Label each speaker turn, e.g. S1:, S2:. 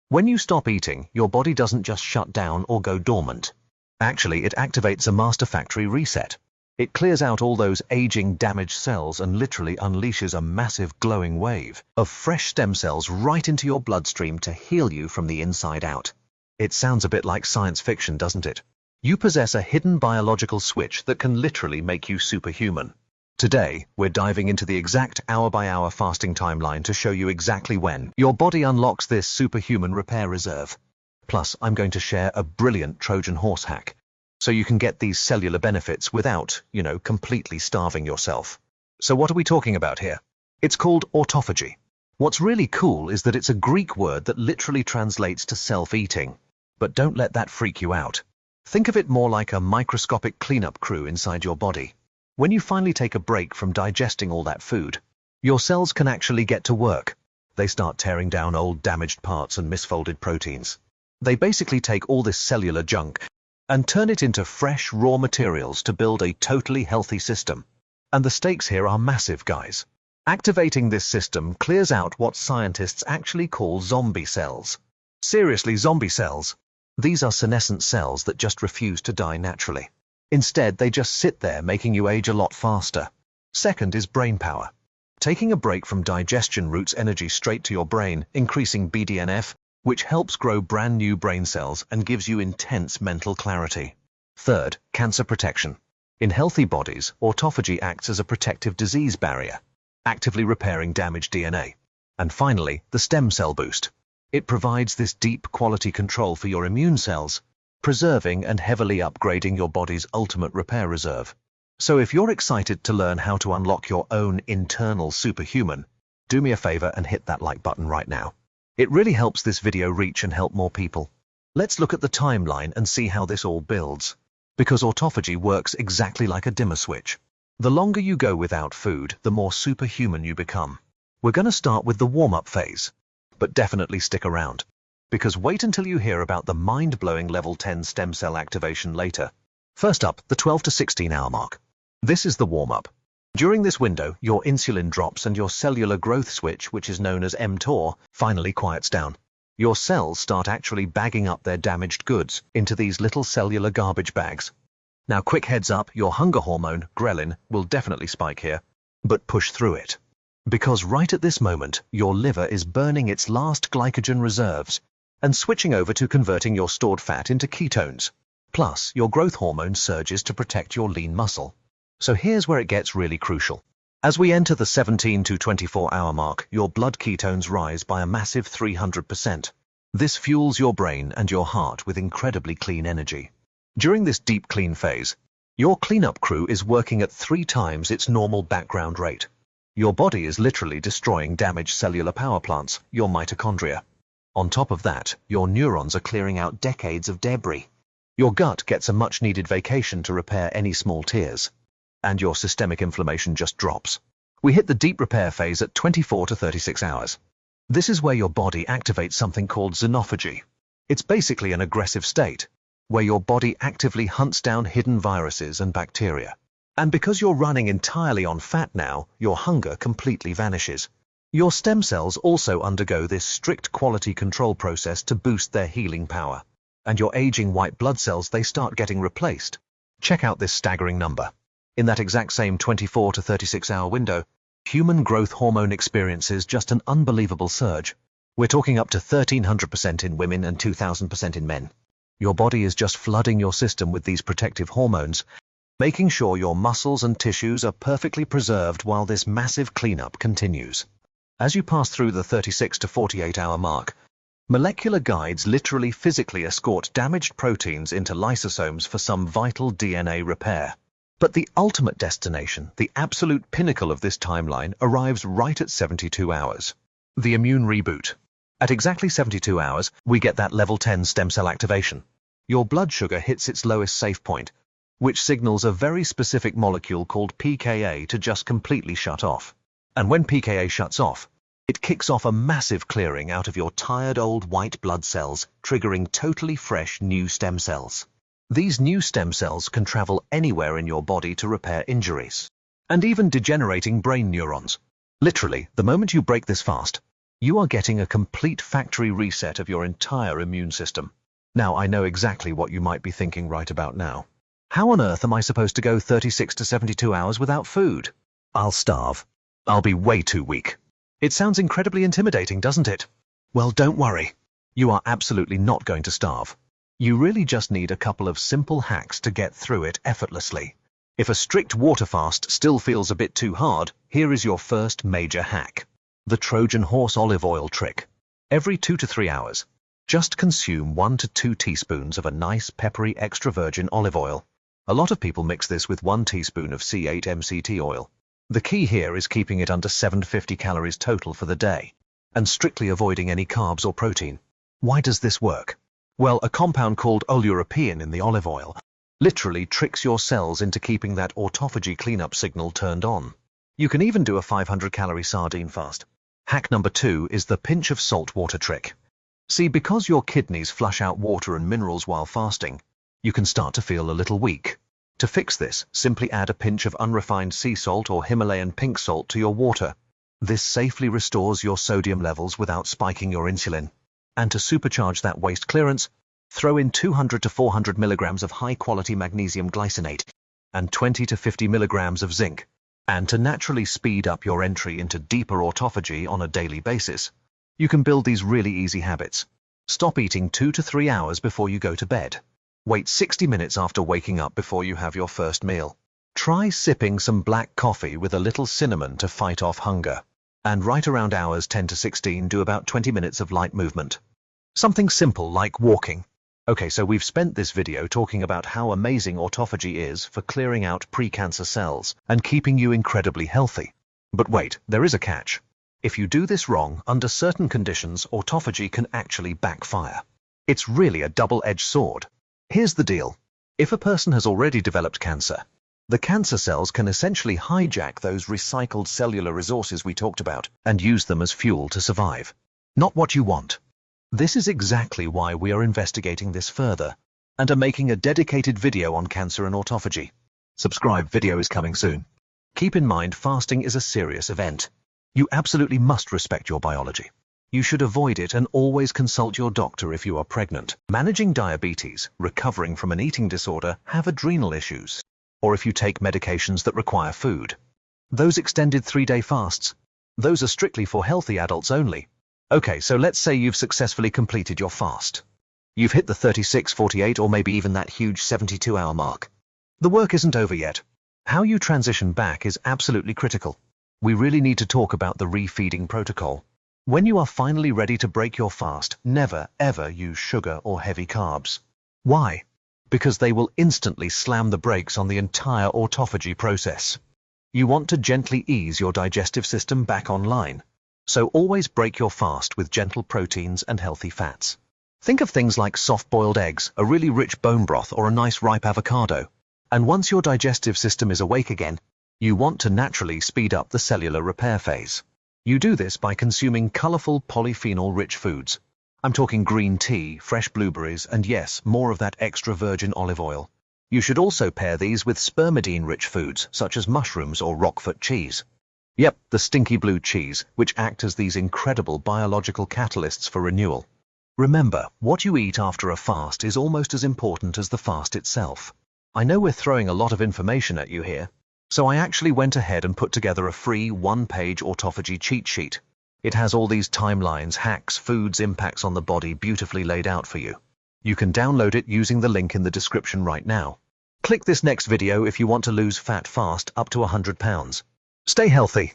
S1: When you stop eating, your body doesn't just shut down or go dormant. Actually, it activates a master factory reset. It clears out all those aging, damaged cells and literally unleashes a massive glowing wave of fresh stem cells right into your bloodstream to heal you from the inside out. It sounds a bit like science fiction, doesn't it? You possess a hidden biological switch that can literally make you superhuman. Today, we're diving into the exact hour-by-hour fasting timeline to show you exactly when your body unlocks this superhuman repair reserve. Plus, I'm going to share a brilliant Trojan horse hack, so you can get these cellular benefits without, completely starving yourself. So what are we talking about here? It's called autophagy. What's really cool is that it's a Greek word that literally translates to self-eating. But don't let that freak you out. Think of it more like a microscopic cleanup crew inside your body. When you finally take a break from digesting all that food, your cells can actually get to work. They start tearing down old damaged parts and misfolded proteins. They basically take all this cellular junk and turn it into fresh, raw materials to build a totally healthy system. And the stakes here are massive, guys. Activating this system clears out what scientists actually call zombie cells. Seriously, zombie cells. These are senescent cells that just refuse to die naturally. Instead, they just sit there, making you age a lot faster. Second is brain power. Taking a break from digestion routes energy straight to your brain, increasing BDNF, which helps grow brand new brain cells and gives you intense mental clarity. Third, cancer protection. In healthy bodies, autophagy acts as a protective disease barrier, actively repairing damaged DNA. And finally, the stem cell boost. It provides this deep quality control for your immune cells, preserving and heavily upgrading your body's ultimate repair reserve. So if you're excited to learn how to unlock your own internal superhuman, do me a favor and hit that like button right now. It really helps this video reach and help more people. Let's look at the timeline and see how this all builds. Because autophagy works exactly like a dimmer switch. The longer you go without food, the more superhuman you become. We're going to start with the warm-up phase, but definitely stick around. Because wait until you hear about the mind-blowing level 10 stem cell activation later. First up, the 12 to 16 hour mark. This is the warm-up. During this window, your insulin drops and your cellular growth switch, which is known as mTOR, finally quiets down. Your cells start actually bagging up their damaged goods into these little cellular garbage bags. Now, quick heads up, your hunger hormone, ghrelin, will definitely spike here, but push through it. Because right at this moment, your liver is burning its last glycogen reserves and switching over to converting your stored fat into ketones. Plus, your growth hormone surges to protect your lean muscle. So here's where it gets really crucial. As we enter the 17 to 24 hour mark, your blood ketones rise by a massive 300%. This fuels your brain and your heart with incredibly clean energy. During this deep clean phase, your cleanup crew is working at 3 times its normal background rate. Your body is literally destroying damaged cellular power plants, your mitochondria. On top of that, your neurons are clearing out decades of debris. Your gut gets a much-needed vacation to repair any small tears. And your systemic inflammation just drops. We hit the deep repair phase at 24 to 36 hours. This is where your body activates something called xenophagy. It's basically an aggressive state, where your body actively hunts down hidden viruses and bacteria. And because you're running entirely on fat now, your hunger completely vanishes. Your stem cells also undergo this strict quality control process to boost their healing power. And your aging white blood cells, they start getting replaced. Check out this staggering number. In that exact same 24 to 36 hour window, human growth hormone experiences just an unbelievable surge. We're talking up to 1,300% in women and 2,000% in men. Your body is just flooding your system with these protective hormones, making sure your muscles and tissues are perfectly preserved while this massive cleanup continues. As you pass through the 36 to 48 hour mark, molecular guides literally physically escort damaged proteins into lysosomes for some vital DNA repair. But the ultimate destination, the absolute pinnacle of this timeline, arrives right at 72 hours. The immune reboot. At exactly 72 hours, we get that level 10 stem cell activation. Your blood sugar hits its lowest safe point, which signals a very specific molecule called pKa to just completely shut off. And when pKa shuts off, it kicks off a massive clearing out of your tired old white blood cells, triggering totally fresh new stem cells. These new stem cells can travel anywhere in your body to repair injuries, and even degenerating brain neurons. Literally, the moment you break this fast, You are getting a complete factory reset of your entire immune system. Now, I know exactly what you might be thinking right about now. How on earth am I supposed to go 36 to 72 hours without food? I'll starve. I'll be way too weak. It sounds incredibly intimidating, doesn't it? Well, don't worry. You are absolutely not going to starve. You really just need a couple of simple hacks to get through it effortlessly. If a strict water fast still feels a bit too hard, here is your first major hack. The Trojan horse olive oil trick. Every 2 to 3 hours, just consume 1 to 2 teaspoons of a nice peppery extra virgin olive oil. A lot of people mix this with 1 teaspoon of C8 MCT oil. The key here is keeping it under 750 calories total for the day, and strictly avoiding any carbs or protein. Why does this work? Well, a compound called European in the olive oil literally tricks your cells into keeping that autophagy cleanup signal turned on. You can even do a 500-calorie sardine fast. Hack number 2 is the pinch of salt water trick. See, because your kidneys flush out water and minerals while fasting, you can start to feel a little weak. To fix this, simply add a pinch of unrefined sea salt or Himalayan pink salt to your water. This safely restores your sodium levels without spiking your insulin. And to supercharge that waste clearance, throw in 200 to 400 milligrams of high-quality magnesium glycinate and 20 to 50 milligrams of zinc. And to naturally speed up your entry into deeper autophagy on a daily basis, you can build these really easy habits. Stop eating 2 to 3 hours before you go to bed. Wait 60 minutes after waking up before you have your first meal. Try sipping some black coffee with a little cinnamon to fight off hunger. And right around hours 10 to 16, do about 20 minutes of light movement. Something simple like walking. Okay, so we've spent this video talking about how amazing autophagy is for clearing out pre-cancer cells and keeping you incredibly healthy. But wait, there is a catch. If you do this wrong, under certain conditions, autophagy can actually backfire. It's really a double-edged sword. Here's the deal. If a person has already developed cancer, the cancer cells can essentially hijack those recycled cellular resources we talked about and use them as fuel to survive. Not what you want. This is exactly why we are investigating this further and are making a dedicated video on cancer and autophagy. Subscribe, video is coming soon. Keep in mind, fasting is a serious event. You absolutely must respect your biology. You should avoid it and always consult your doctor if you are pregnant, managing diabetes, recovering from an eating disorder, have adrenal issues, or if you take medications that require food. Those extended 3-day fasts, those are strictly for healthy adults only. Okay, so let's say you've successfully completed your fast. You've hit the 36, 48, or maybe even that huge 72-hour mark. The work isn't over yet. How you transition back is absolutely critical. We really need to talk about the refeeding protocol. When you are finally ready to break your fast, never ever use sugar or heavy carbs. Why? Because they will instantly slam the brakes on the entire autophagy process. You want to gently ease your digestive system back online. So always break your fast with gentle proteins and healthy fats. Think of things like soft-boiled eggs, a really rich bone broth, or a nice ripe avocado. And once your digestive system is awake again, you want to naturally speed up the cellular repair phase. You do this by consuming colorful polyphenol-rich foods. I'm talking green tea, fresh blueberries, and yes, more of that extra virgin olive oil. You should also pair these with spermidine-rich foods, such as mushrooms or Roquefort cheese. Yep, the stinky blue cheese, which act as these incredible biological catalysts for renewal. Remember, what you eat after a fast is almost as important as the fast itself. I know we're throwing a lot of information at you here, so I actually went ahead and put together a free 1-page autophagy cheat sheet. It has all these timelines, hacks, foods, impacts on the body beautifully laid out for you. You can download it using the link in the description right now. Click this next video if you want to lose fat fast up to 100 pounds. Stay healthy.